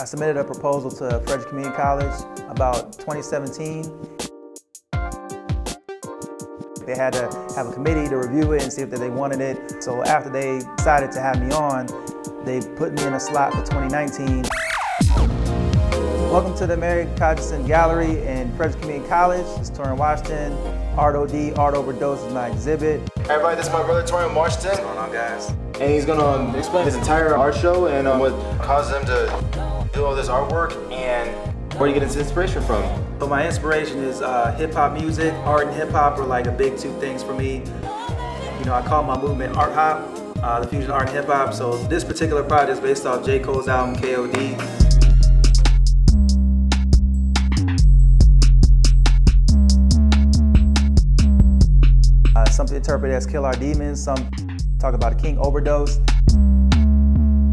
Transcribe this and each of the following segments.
I submitted a proposal to Frederick Community College about 2017. They had to have a committee to review it and see if they wanted it. So after they decided to have me on, they put me in a slot for 2019. Welcome to the Mary Codgison Gallery in Frederick Community College. It's Taurean Washington. Art OD, Art Overdose is my exhibit. Hey everybody, this is my brother Taurean Washington. What's going on, guys? And he's gonna explain his entire art show and what caused him to do all this artwork and where you get his inspiration from. So my inspiration is hip-hop music. Art and hip-hop are like the big two things for me. You know, I call my movement art hop, the fusion of art and hip-hop. So this particular project is based off J. Cole's album K.O.D. Some interpret it as kill our demons, some talk about a king overdose.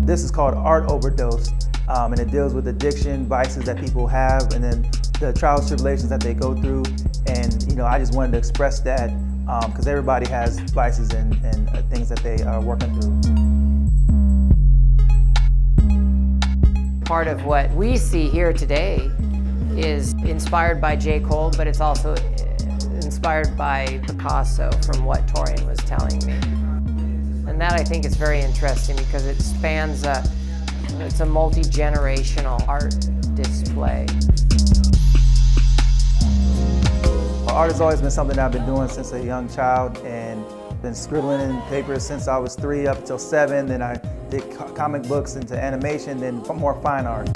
This is called Art Overdose, and it deals with addiction, vices that people have, and then the trials and tribulations that they go through. And you know, I just wanted to express that because everybody has vices and things that they are working through. Part of what we see here today is inspired by J. Cole, but it's also inspired by Picasso, from what Taurean was telling me. And that I think is very interesting because it spans it's a multi-generational art display. Art has always been something that I've been doing since a young child, and been scribbling in papers since I was 3 up until 7. Then I did comic books into animation, then more fine art.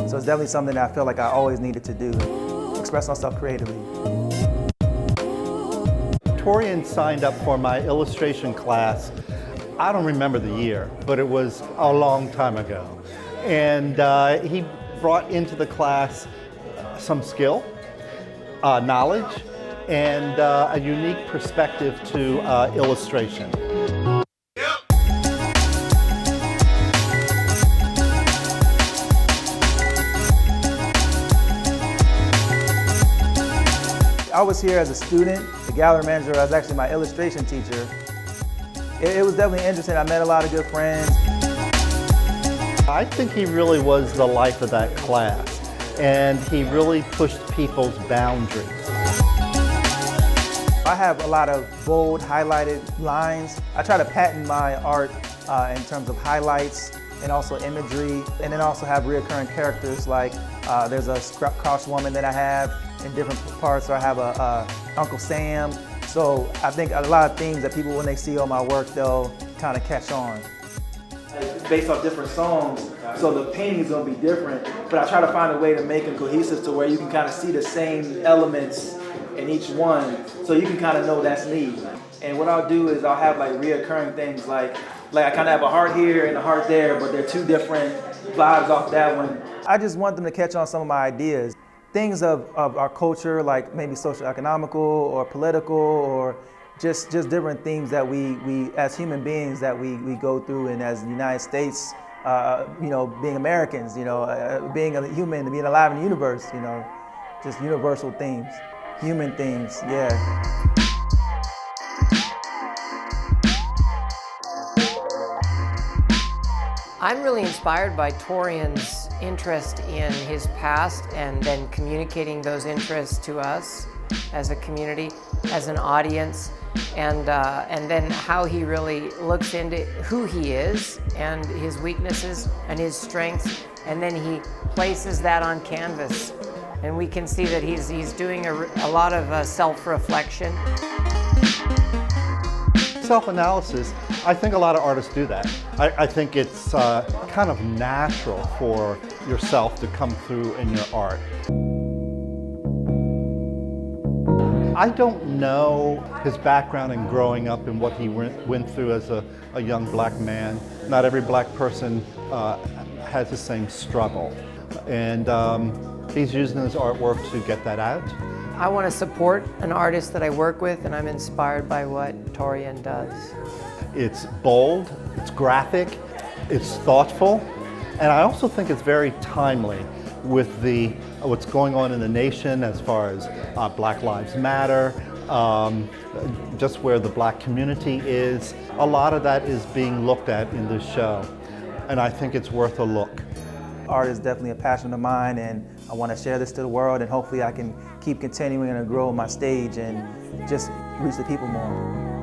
So it's definitely something that I feel like I always needed to do, express myself creatively. Taurean signed up for my illustration class. I don't remember the year, but it was a long time ago. And he brought into the class some skill, knowledge, and a unique perspective to illustration. I was here as a student. The gallery manager was actually my illustration teacher. It was definitely interesting. I met a lot of good friends. I think he really was the life of that class, and he really pushed people's boundaries. I have a lot of bold, highlighted lines. I try to patent my art in terms of highlights and also imagery, and then also have recurring characters like there's a cross woman that I have in different parts, or I have a Uncle Sam. So I think a lot of themes that people, when they see all my work, they'll kind of catch on. It's based off different songs, so the painting is going to be different, but I try to find a way to make them cohesive to where you can kind of see the same elements in each one, so you can kind of know that's me. And what I'll do is I'll have like reoccurring things, like I kind of have a heart here and a heart there, but they're two different vibes off that one. I just want them to catch on some of my ideas. Things of our culture, like maybe socio-economical or political, or just different themes that we as human beings that we go through, and as the United States, you know, being Americans, you know, being a human, being alive in the universe, you know, just universal themes, human themes, yeah. I'm really inspired by Taurean's interest in his past and then communicating those interests to us as a community, as an audience, and then how he really looks into who he is and his weaknesses and his strengths, and then he places that on canvas. And we can see that he's doing a lot of self-reflection. Self-analysis, I think a lot of artists do that. I think it's kind of natural for yourself to come through in your art. I don't know his background in growing up and what he went through as a young black man. Not every black person has the same struggle. And he's using his artwork to get that out. I want to support an artist that I work with, and I'm inspired by what Taurean does. It's bold, it's graphic, it's thoughtful, and I also think it's very timely with what's going on in the nation as far as Black Lives Matter, just where the black community is. A lot of that is being looked at in this show, and I think it's worth a look. Art is definitely a passion of mine, and I want to share this to the world, and hopefully I can keep continuing to grow my stage and just reach the people more.